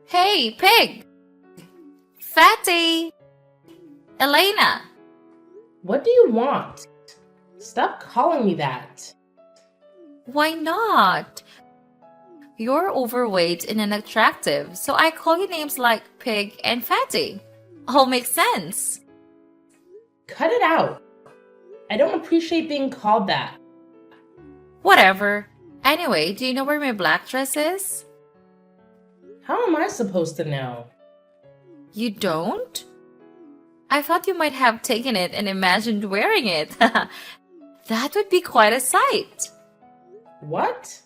Hey, pig! Fatty! Elena! What do you want? Stop calling me that. Why not? You're overweight and unattractive, so I call you names like pig and fatty. All makes sense. Cut it out. I don't appreciate being called that. Whatever. Anyway, do you know where my black dress is? How am I supposed to know? You don't? I thought you might have taken it and imagined wearing it. That would be quite a sight. What?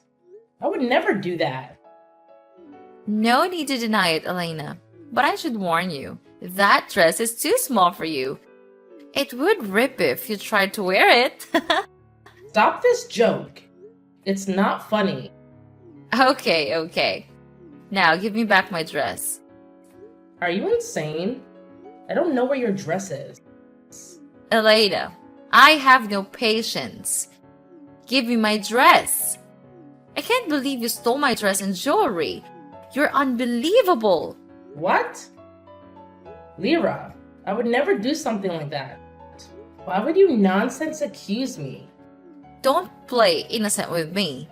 I would never do that. No need to deny it, Elena. But I should warn you, that dress is too small for you. It would rip if you tried to wear it. Stop this joke. It's not funny. Okay. Now give me back my dress. Are you insane? I don't know where your dress is. Elena, I have no patience. Give me my dress. I can't believe you stole my dress and jewelry. You're unbelievable. What? Lyra, I would never do something like that. Why would you nonsense accuse me? Don't play innocent with me.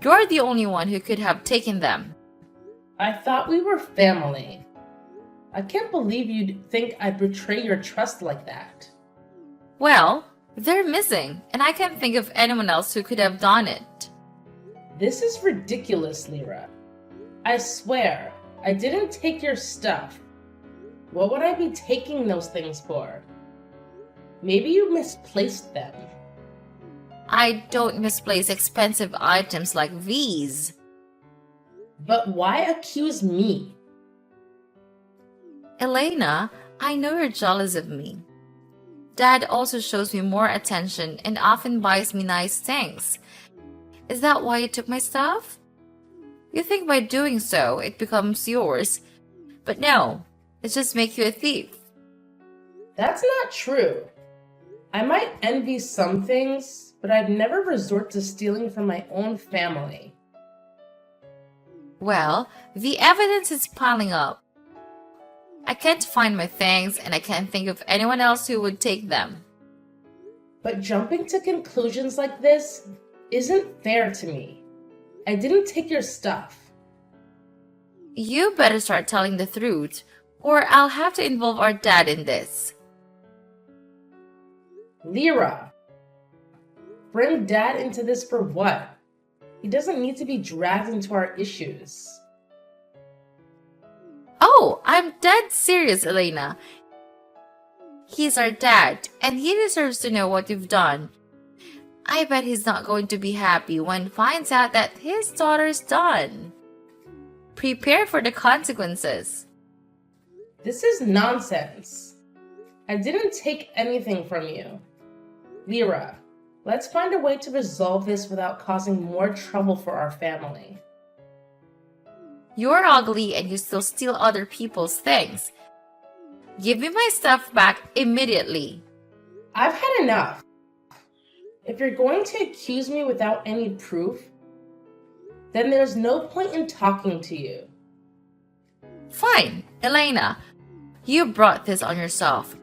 You're the only one who could have taken them. I thought we were family. I can't believe you'd think I'd betray your trust like that. Well, they're missing, and I can't think of anyone else who could have done it. This is ridiculous, Lyra. I swear, I didn't take your stuff. What would I be taking those things for? Maybe you misplaced them. I don't misplace expensive items like these. But why accuse me? Elena, I know you're jealous of me. Dad also shows me more attention and often buys me nice things. Is that why you took my stuff? You think by doing so, it becomes yours. But no, it just makes you a thief. That's not true. I might envy some things, but I'd never resort to stealing from my own family. Well, the evidence is piling up. I can't find my things and I can't think of anyone else who would take them. But jumping to conclusions like this isn't fair to me. I didn't take your stuff. You better start telling the truth, or I'll have to involve our dad in this. Lyra, bring Dad into this for what? He doesn't need to be dragged into our issues. Oh, I'm dead serious, Elena. He's our dad, and he deserves to know what you've done. I bet he's not going to be happy when he finds out that his daughter's done. Prepare for the consequences. This is nonsense. I didn't take anything from you. Lyra, let's find a way to resolve this without causing more trouble for our family. You're ugly and you still steal other people's things. Give me my stuff back immediately. I've had enough. If you're going to accuse me without any proof, then there's no point in talking to you. Fine, Elena. You brought this on yourself.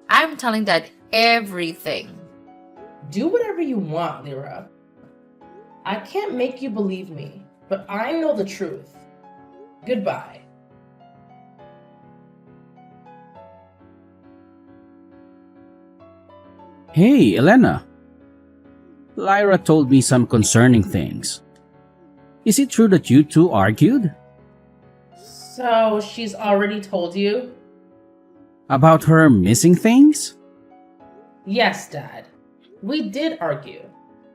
I'm telling Dad everything. Do whatever you want, Lyra. I can't make you believe me, but I know the truth. Goodbye. Hey, Elena. Lyra told me some concerning things. Is it true that you two argued? So she's already told you? About her missing things? Yes, Dad. We did argue.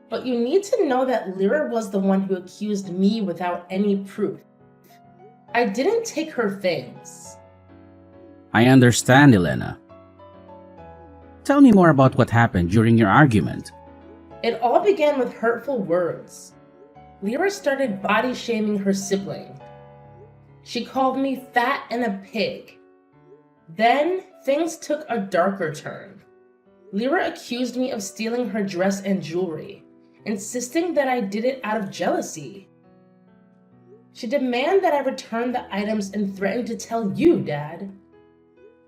But you need to know that Lyra was the one who accused me without any proof. I didn't take her things. I understand, Elena. Tell me more about what happened during your argument. It all began with hurtful words. Lyra started body shaming her sibling. She called me fat and a pig. Then things took a darker turn. Lyra accused me of stealing her dress and jewelry, insisting that I did it out of jealousy. She demanded that I return the items and threatened to tell you, Dad.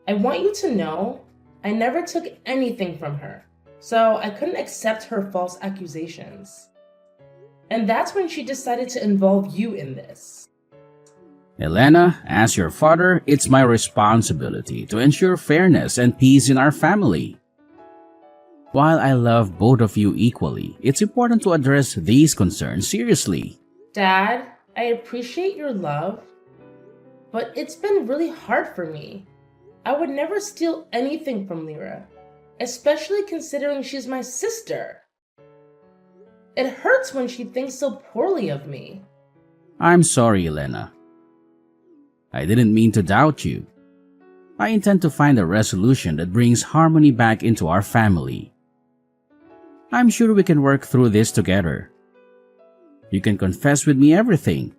I want you to know I never took anything from her, so I couldn't accept her false accusations. And that's when she decided to involve you in this. Elena, as your father, it's my responsibility to ensure fairness and peace in our family. While I love both of you equally, it's important to address these concerns seriously. Dad, I appreciate your love, but it's been really hard for me. I would never steal anything from Lyra, especially considering she's my sister. It hurts when she thinks so poorly of me. I'm sorry, Elena. I didn't mean to doubt you. I intend to find a resolution that brings harmony back into our family. I'm sure we can work through this together. You can confess with me everything.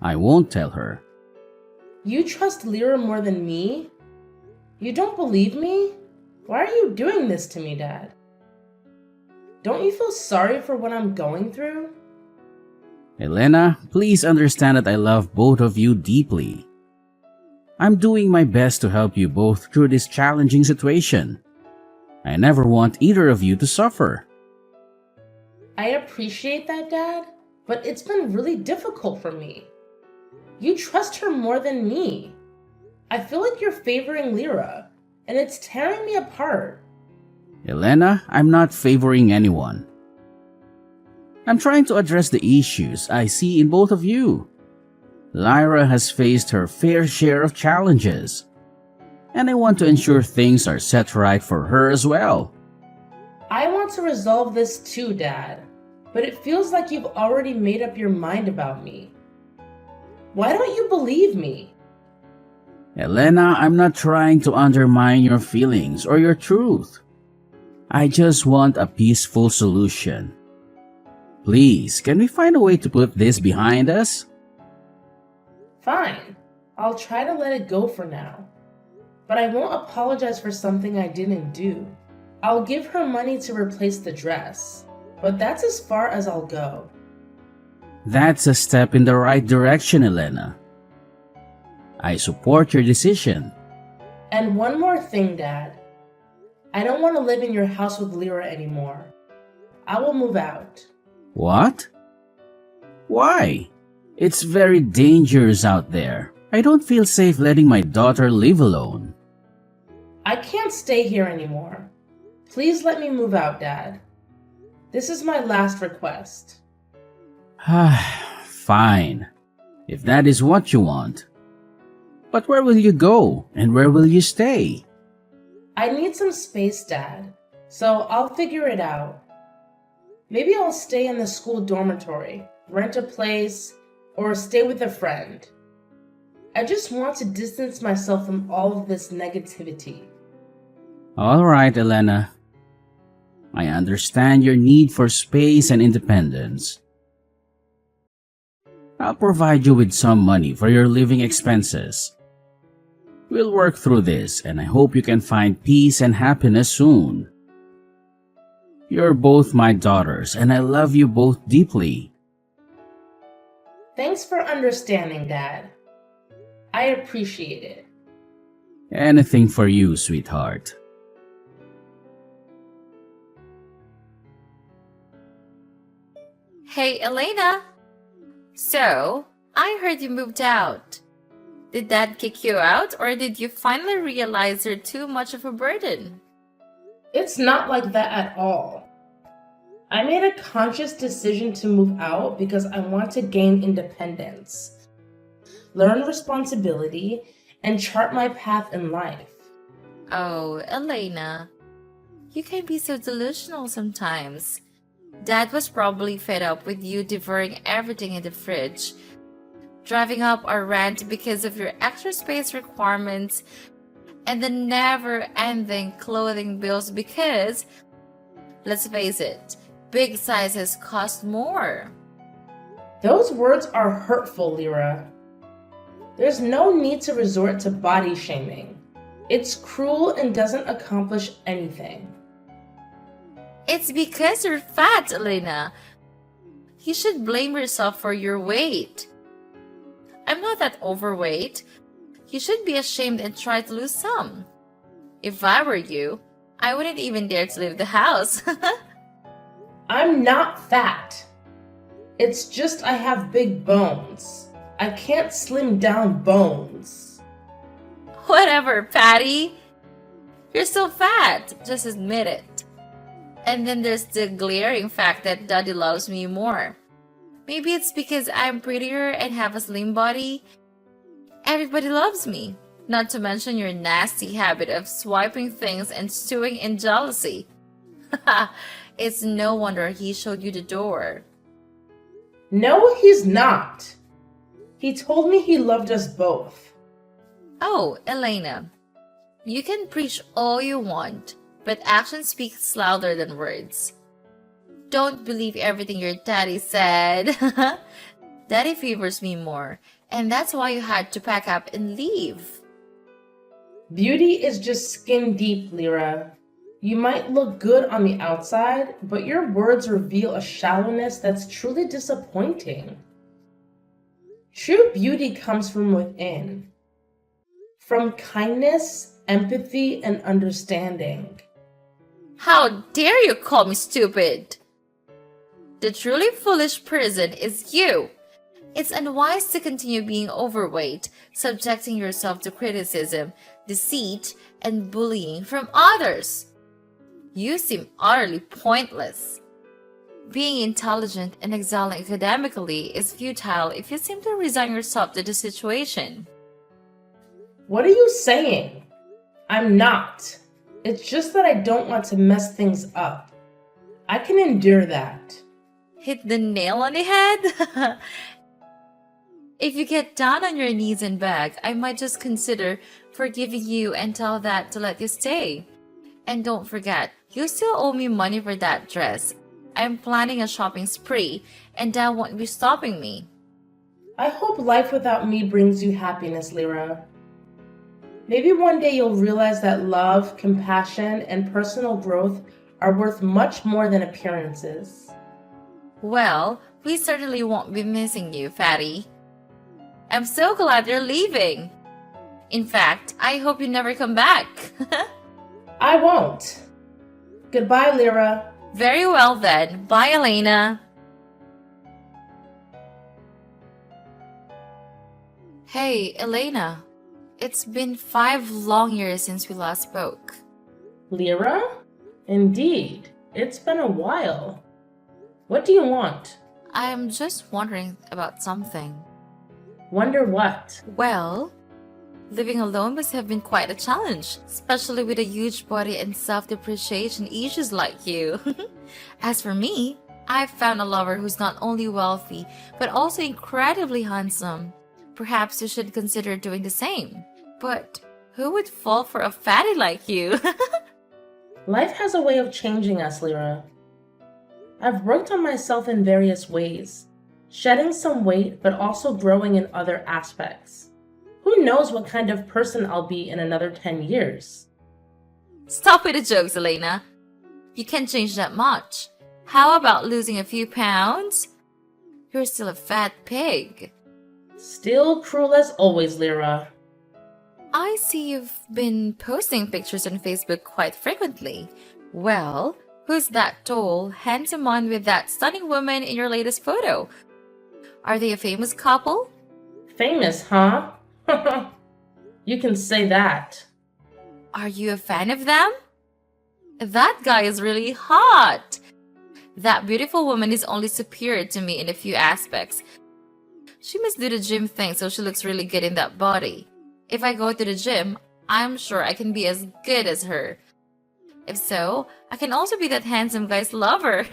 I won't tell her. You trust Lyra more than me? You don't believe me? Why are you doing this to me, Dad? Don't you feel sorry for what I'm going through? Elena, please understand that I love both of you deeply. I'm doing my best to help you both through this challenging situation. I never want either of you to suffer. I appreciate that, Dad, but it's been really difficult for me. You trust her more than me. I feel like you're favoring Lyra, and it's tearing me apart. Elena, I'm not favoring anyone. I'm trying to address the issues I see in both of you. Lyra has faced her fair share of challenges, and I want to ensure things are set right for her as well. I want to resolve this too, Dad, but it feels like you've already made up your mind about me. Why don't you believe me? Elena, I'm not trying to undermine your feelings or your truth. I just want a peaceful solution. Please, can we find a way to put this behind us? Fine, I'll try to let it go for now. But I won't apologize for something I didn't do. I'll give her money to replace the dress, but that's as far as I'll go. That's a step in the right direction, Elena. I support your decision. And one more thing, Dad. I don't want to live in your house with Lyra anymore. I will move out. What? Why? It's very dangerous out there. I don't feel safe letting my daughter live alone. I can't stay here anymore. Please let me move out, Dad. This is my last request. Fine, if that is what you want. But where will you go and where will you stay? I need some space, Dad, so I'll figure it out. Maybe I'll stay in the school dormitory, rent a place, or stay with a friend. I just want to distance myself from all of this negativity. All right, Elena. I understand your need for space and independence. I'll provide you with some money for your living expenses. We'll work through this, and I hope you can find peace and happiness soon. You're both my daughters, and I love you both deeply. Thanks for understanding, Dad. I appreciate it. Anything for you, sweetheart. Hey, Elena. So, I heard you moved out. Did Dad kick you out, or did you finally realize you're too much of a burden? It's not like that at all. I made a conscious decision to move out because I want to gain independence, learn responsibility, and chart my path in life. Oh, Elena. You can be so delusional sometimes. Dad was probably fed up with you devouring everything in the fridge, driving up our rent because of your extra space requirements, and the never-ending clothing bills because, let's face it, big sizes cost more. Those words are hurtful, Lyra. There's no need to resort to body shaming. It's cruel and doesn't accomplish anything. It's because you're fat, Elena. You should blame yourself for your weight. not that overweight. You should be ashamed and try to lose some. If I were you, I wouldn't even dare to leave the house. I'm not fat. It's just I have big bones. I can't slim down bones. Whatever, Patty. You're still fat. Just admit it. And then there's the glaring fact that Daddy loves me more. Maybe it's because I'm prettier and have a slim body. Everybody loves me. Not to mention your nasty habit of swiping things and stewing in jealousy. It's no wonder he showed you the door. No, he's not. He told me he loved us both. Oh, Elena. You can preach all you want, but action speaks louder than words. Don't believe everything your daddy said. Daddy favors me more, and that's why you had to pack up and leave. Beauty is just skin deep, Lyra. You might look good on the outside, but your words reveal a shallowness that's truly disappointing. True beauty comes from within, from kindness, empathy, and understanding. How dare you call me stupid? The truly foolish person is you. It's unwise to continue being overweight, subjecting yourself to criticism, deceit, and bullying from others. You seem utterly pointless. Being intelligent and excelling academically is futile if you simply resign yourself to the situation. What are you saying? I'm not. It's just that I don't want to mess things up. I can endure that. Hit the nail on the head? If you get down on your knees and beg, I might just consider forgiving you and tell that to let you stay. And don't forget, you still owe me money for that dress. I'm planning a shopping spree, and Dad won't be stopping me. I hope life without me brings you happiness, Lyra. Maybe one day you'll realize that love, compassion, and personal growth are worth much more than appearances. Well, we certainly won't be missing you, Fatty. I'm so glad you're leaving. In fact, I hope you never come back. I won't. Goodbye, Lyra. Very well then. Bye, Elena. Hey, Elena. It's been 5 long years since we last spoke. Lyra? Indeed. It's been a while. What do you want? I'm just wondering about something. Wonder what? Well, living alone must have been quite a challenge, especially with a huge body and self-depreciation issues like you. As for me, I've found a lover who's not only wealthy, but also incredibly handsome. Perhaps you should consider doing the same. But who would fall for a fatty like you? Life has a way of changing us, Lyra. I've worked on myself in various ways, shedding some weight, but also growing in other aspects. Who knows what kind of person I'll be in another 10 years? Stop with the jokes, Elena. You can't change that much. How about losing a few pounds? You're still a fat pig. Still cruel as always, Lyra. I see you've been posting pictures on Facebook quite frequently. Well, who's that tall, handsome man with that stunning woman in your latest photo? Are they a famous couple? Famous, huh? You can say that. Are you a fan of them? That guy is really hot. That beautiful woman is only superior to me in a few aspects. She must do the gym thing so she looks really good in that body. If I go to the gym, I'm sure I can be as good as her. If so, I can also be that handsome guy's lover.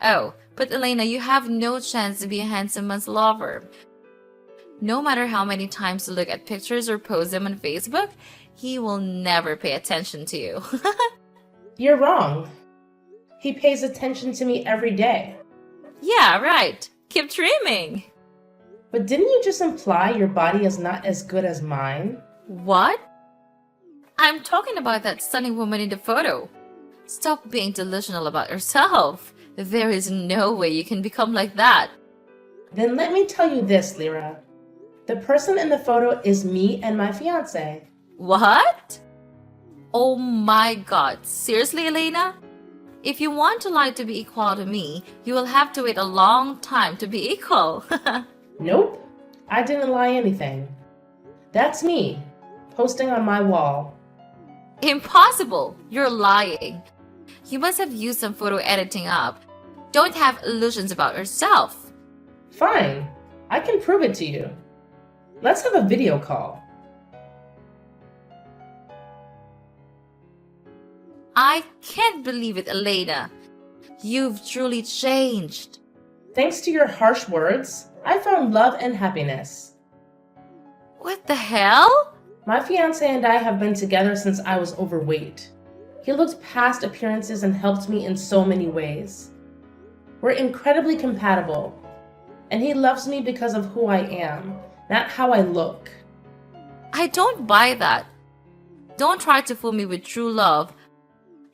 Oh, but Elena, you have no chance to be a handsome man's lover. No matter how many times you look at pictures or post them on Facebook, he will never pay attention to you. You're wrong. He pays attention to me every day. Yeah, right. Keep dreaming. But didn't you just imply your body is not as good as mine? What? I'm talking about that stunning woman in the photo. Stop being delusional about yourself. There is no way you can become like that. Then let me tell you this, Lyra. The person in the photo is me and my fiance. What? Oh my god, seriously, Elena? If you want to lie to be equal to me, you will have to wait a long time to be equal. Nope, I didn't lie anything. That's me, posting on my wall. Impossible! You're lying. You must have used some photo editing app. Don't have illusions about yourself. Fine, I can prove it to you. Let's have a video call. I can't believe it, Elena. You've truly changed. Thanks to your harsh words, I found love and happiness. What the hell? My fiance and I have been together since I was overweight. He looked past appearances and helped me in so many ways. We're incredibly compatible, and he loves me because of who I am, not how I look. I don't buy that. Don't try to fool me with true love.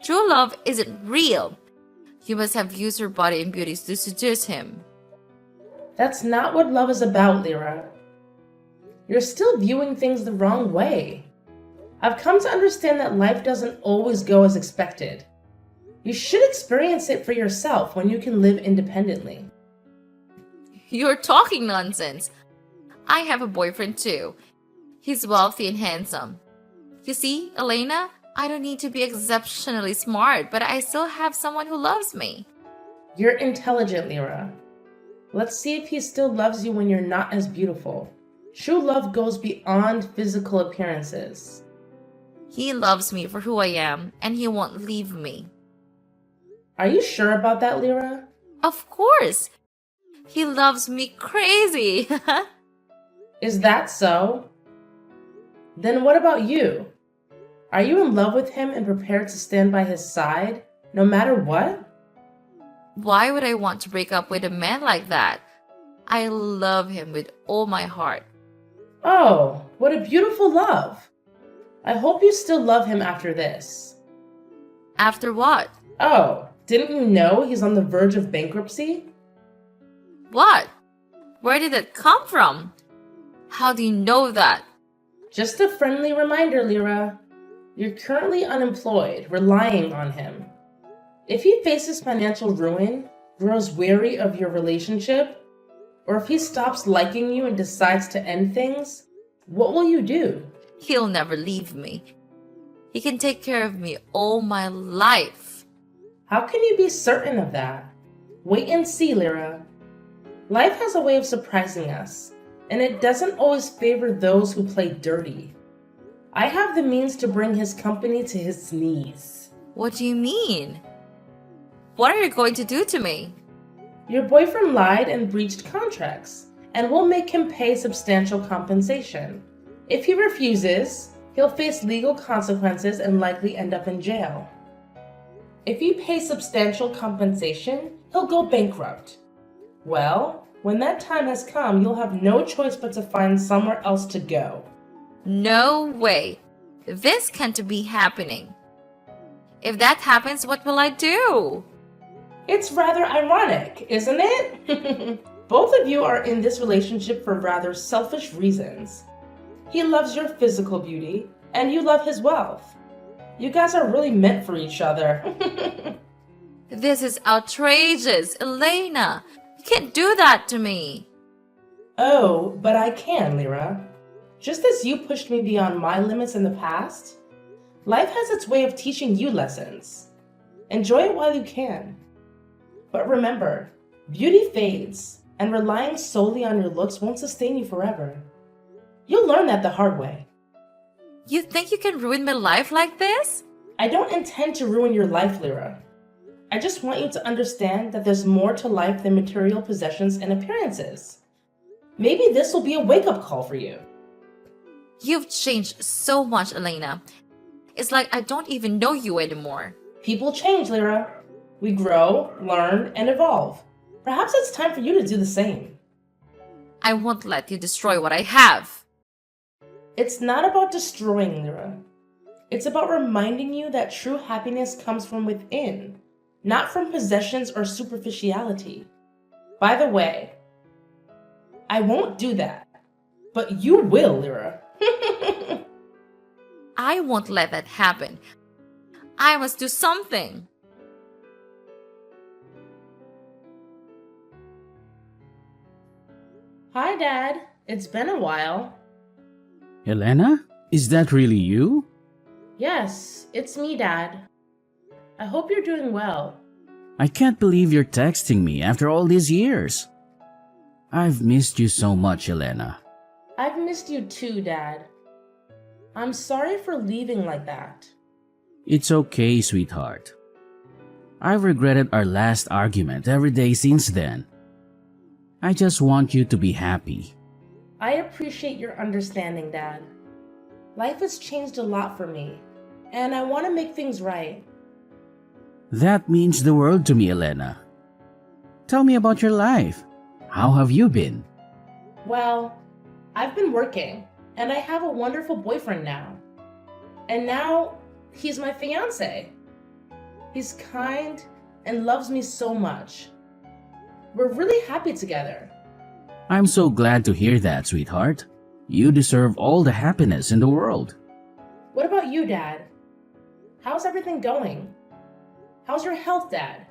True love isn't real. You must have used your body and beauty to seduce him. That's not what love is about, Lyra. You're still viewing things the wrong way. I've come to understand that life doesn't always go as expected. You should experience it for yourself when you can live independently. You're talking nonsense. I have a boyfriend too. He's wealthy and handsome. You see, Elena, I don't need to be exceptionally smart, but I still have someone who loves me. You're intelligent, Lyra. Let's see if he still loves you when you're not as beautiful. True love goes beyond physical appearances. He loves me for who I am, and he won't leave me. Are you sure about that, Lyra? Of course. He loves me crazy. Is that so? Then what about you? Are you in love with him and prepared to stand by his side, no matter what? Why would I want to break up with a man like that? I love him with all my heart. Oh, what a beautiful love. I hope you still love him after this. After what? Oh, didn't you know he's on the verge of bankruptcy? What? Where did it come from? How do you know that? Just a friendly reminder, Lyra. You're currently unemployed, relying on him. If he faces financial ruin, grows weary of your relationship, or if he stops liking you and decides to end things, what will you do? He'll never leave me. He can take care of me all my life. How can you be certain of that? Wait and see, Lyra. Life has a way of surprising us, and it doesn't always favor those who play dirty. I have the means to bring his company to his knees. What do you mean? What are you going to do to me? Your boyfriend lied and breached contracts, and we'll make him pay substantial compensation. If he refuses, he'll face legal consequences and likely end up in jail. If he pays substantial compensation, he'll go bankrupt. Well, when that time has come, you'll have no choice but to find somewhere else to go. No way. This can't be happening. If that happens, what will I do? It's rather ironic, isn't it? Both of you are in this relationship for rather selfish reasons. He loves your physical beauty, and you love his wealth. You guys are really meant for each other. This is outrageous, Elena. You can't do that to me. Oh, but I can, Lyra. Just as you pushed me beyond my limits in the past, life has its way of teaching you lessons. Enjoy it while you can. But remember, beauty fades, and relying solely on your looks won't sustain you forever. You'll learn that the hard way. You think you can ruin my life like this? I don't intend to ruin your life, Lyra. I just want you to understand that there's more to life than material possessions and appearances. Maybe this will be a wake-up call for you. You've changed so much, Elena. It's like I don't even know you anymore. People change, Lyra. We grow, learn, and evolve. Perhaps it's time for you to do the same. I won't let you destroy what I have. It's not about destroying, Lyra. It's about reminding you that true happiness comes from within, not from possessions or superficiality. By the way, I won't do that. But you will, Lyra. I won't let that happen. I must do something. Hi, Dad. It's been a while. Elena? Is that really you? Yes, it's me, Dad. I hope you're doing well. I can't believe you're texting me after all these years. I've missed you so much, Elena. I've missed you too, Dad. I'm sorry for leaving like that. It's okay, sweetheart. I've regretted our last argument every day since then. I just want you to be happy. I appreciate your understanding, Dad. Life has changed a lot for me, and I want to make things right. That means the world to me, Elena. Tell me about your life. How have you been? Well, I've been working, and I have a wonderful boyfriend now. And now, he's my fiancé. He's kind and loves me so much. We're really happy together. I'm so glad to hear that, sweetheart. You deserve all the happiness in the world. What about you, Dad? How's everything going? How's your health, Dad?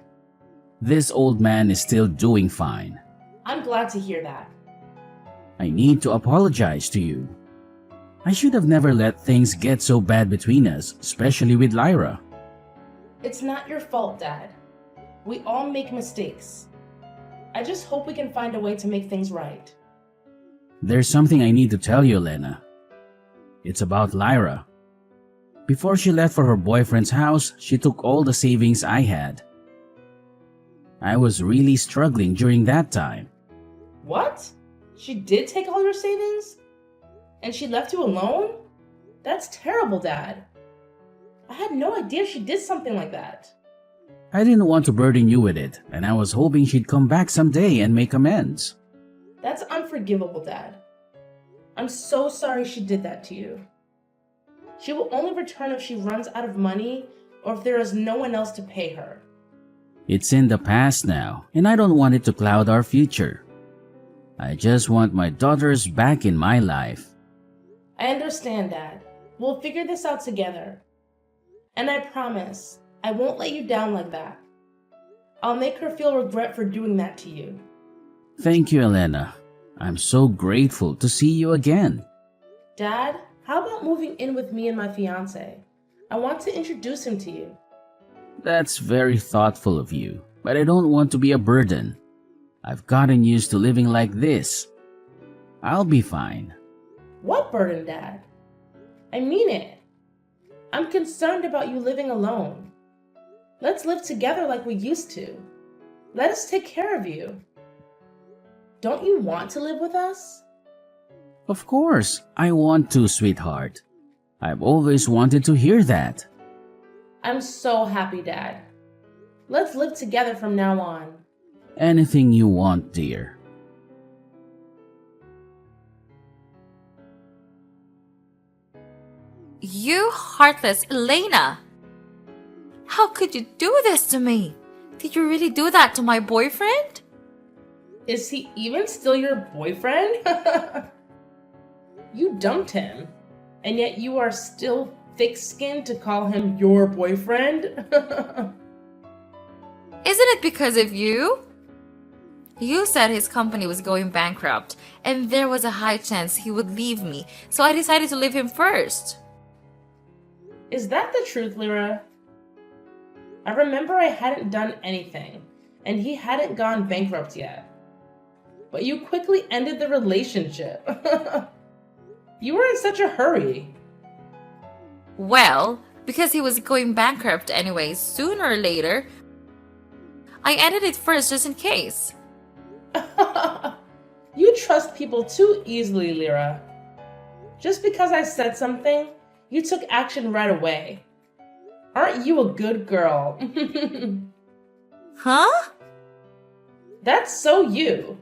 This old man is still doing fine. I'm glad to hear that. I need to apologize to you. I should have never let things get so bad between us, especially with Lyra. It's not your fault, Dad. We all make mistakes. I just hope we can find a way to make things right. There's something I need to tell you, Elena. It's about Lyra. Before she left for her boyfriend's house, she took all the savings I had. I was really struggling during that time. What? She did take all your savings? And she left you alone? That's terrible, Dad. I had no idea she did something like that. I didn't want to burden you with it, and I was hoping she'd come back someday and make amends. That's unforgivable, Dad. I'm so sorry she did that to you. She will only return if she runs out of money or if there is no one else to pay her. It's in the past now, and I don't want it to cloud our future. I just want my daughters back in my life. I understand, Dad. We'll figure this out together. And I promise, I won't let you down like that. I'll make her feel regret for doing that to you. Thank you, Elena. I'm so grateful to see you again. Dad, how about moving in with me and my fiancé? I want to introduce him to you. That's very thoughtful of you, but I don't want to be a burden. I've gotten used to living like this. I'll be fine. What burden, Dad? I mean it. I'm concerned about you living alone. Let's live together like we used to. Let us take care of you. Don't you want to live with us? Of course, I want to, sweetheart. I've always wanted to hear that. I'm so happy, Dad. Let's live together from now on. Anything you want, dear. You heartless Elena! How could you do this to me? Did you really do that to my boyfriend? Is he even still your boyfriend? You dumped him, and yet you are still thick-skinned to call him your boyfriend? Isn't it because of you? You said his company was going bankrupt, and there was a high chance he would leave me, so I decided to leave him first. Is that the truth, Lyra? I remember I hadn't done anything, and he hadn't gone bankrupt yet. But you quickly ended the relationship. You were in such a hurry. Well, because he was going bankrupt anyway, sooner or later, I ended it first just in case. You trust people too easily, Lyra. Just because I said something, you took action right away. Aren't you a good girl? Huh? That's so you.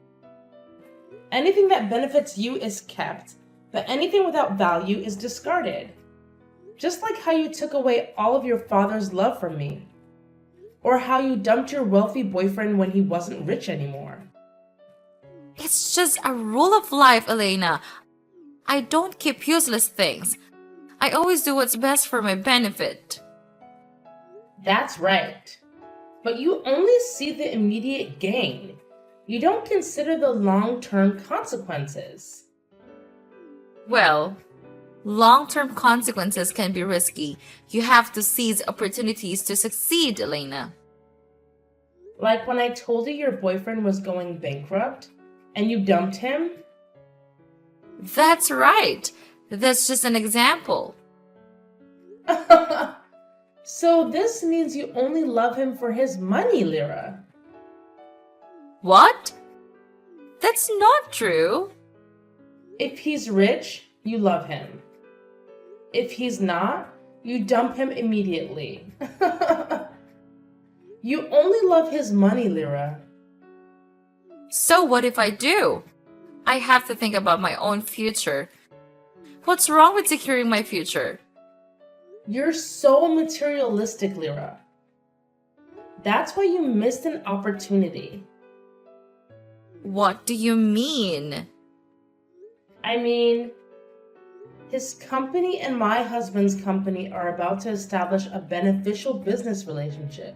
Anything that benefits you is kept, but anything without value is discarded. Just like how you took away all of your father's love from me. Or how you dumped your wealthy boyfriend when he wasn't rich anymore. It's just a rule of life, Elena. I don't keep useless things. I always do what's best for my benefit. That's right. But you only see the immediate gain. You don't consider the long-term consequences. Well, long-term consequences can be risky. You have to seize opportunities to succeed, Elena. Like when I told you your boyfriend was going bankrupt and you dumped him? That's right. That's just an example. So this means you only love him for his money, Lyra. What? That's not true. If he's rich, you love him. If he's not, you dump him immediately. You only love his money, Lyra. So what if I do? I have to think about my own future. What's wrong with securing my future? You're so materialistic, Lyra. That's why you missed an opportunity. What do you mean? I mean, his company and my husband's company are about to establish a beneficial business relationship.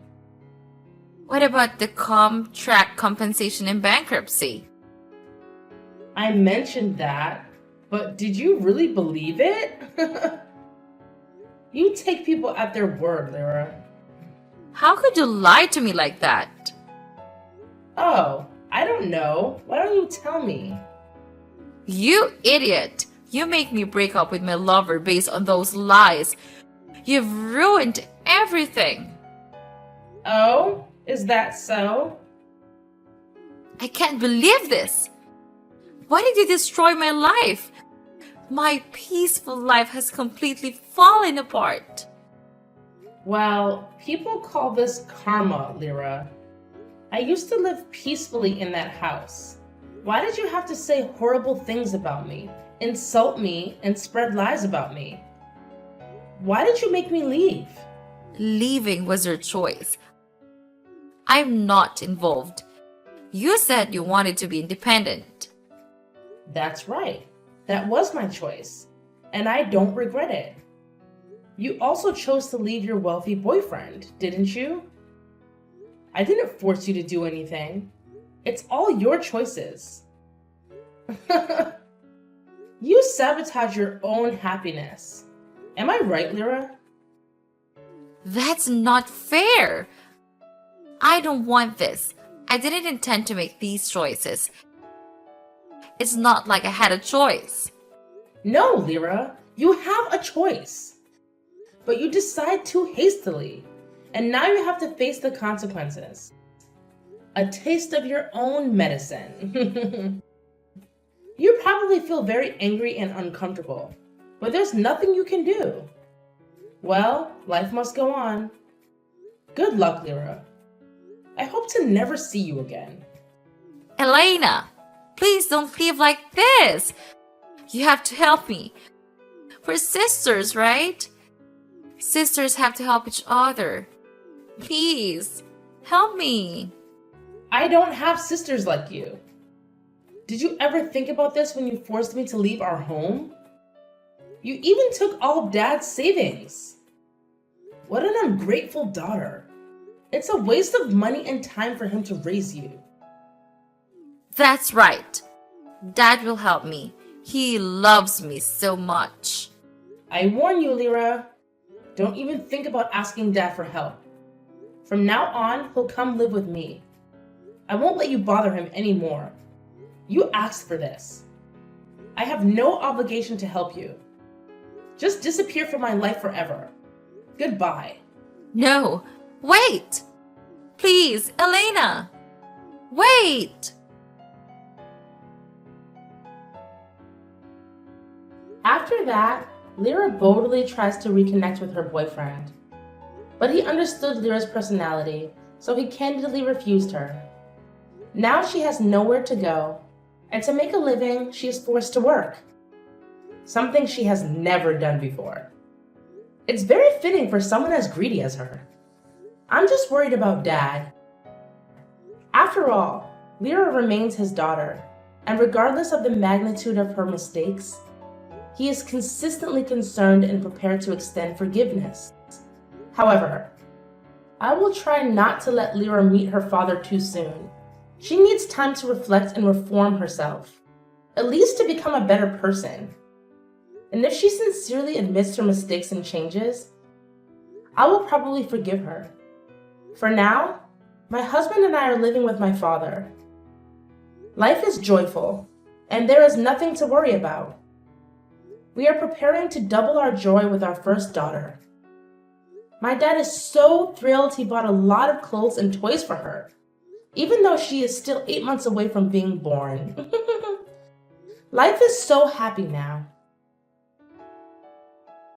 What about the contract compensation in bankruptcy? I mentioned that, but did you really believe it? You take people at their word, Lyra. How could you lie to me like that? Oh, I don't know. Why don't you tell me? You idiot! You make me break up with my lover based on those lies. You've ruined everything. Oh, is that so? I can't believe this. Why did you destroy my life? My peaceful life has completely fallen apart. Well, people call this karma, Lyra. I used to live peacefully in that house. Why did you have to say horrible things about me, insult me, and spread lies about me? Why did you make me leave? Leaving was your choice. I'm not involved. You said you wanted to be independent. That's right. That was my choice, and I don't regret it. You also chose to leave your wealthy boyfriend, didn't you? I didn't force you to do anything. It's all your choices. You sabotage your own happiness. Am I right, Lyra? That's not fair. I don't want this. I didn't intend to make these choices. It's not like I had a choice. No, Lyra, you have a choice. But you decide too hastily, and now you have to face the consequences. A taste of your own medicine. You probably feel very angry and uncomfortable, but there's nothing you can do. Well, life must go on. Good luck, Lyra. I hope to never see you again. Elena, please don't leave like this. You have to help me. We're sisters, right? Sisters have to help each other. Please, help me. I don't have sisters like you. Did you ever think about this when you forced me to leave our home? You even took all of Dad's savings. What an ungrateful daughter. It's a waste of money and time for him to raise you. That's right. Dad will help me. He loves me so much. I warn you, Lyra. Don't even think about asking Dad for help. From now on, he'll come live with me. I won't let you bother him anymore. You asked for this. I have no obligation to help you. Just disappear from my life forever. Goodbye. No, wait. Please, Elena. Wait. After that, Lyra boldly tries to reconnect with her boyfriend. But he understood Lyra's personality, so he candidly refused her. Now she has nowhere to go, and to make a living, she is forced to work. Something she has never done before. It's very fitting for someone as greedy as her. I'm just worried about Dad. After all, Lyra remains his daughter, and regardless of the magnitude of her mistakes, He is consistently concerned and prepared to extend forgiveness. However, I will try not to let Lyra meet her father too soon. She needs time to reflect and reform herself, at least to become a better person. And if she sincerely admits her mistakes and changes, I will probably forgive her. For now, my husband and I are living with my father. Life is joyful, and there is nothing to worry about. We are preparing to double our joy with our first daughter. My dad is so thrilled he bought a lot of clothes and toys for her, even though she is still 8 months away from being born. Life is so happy now.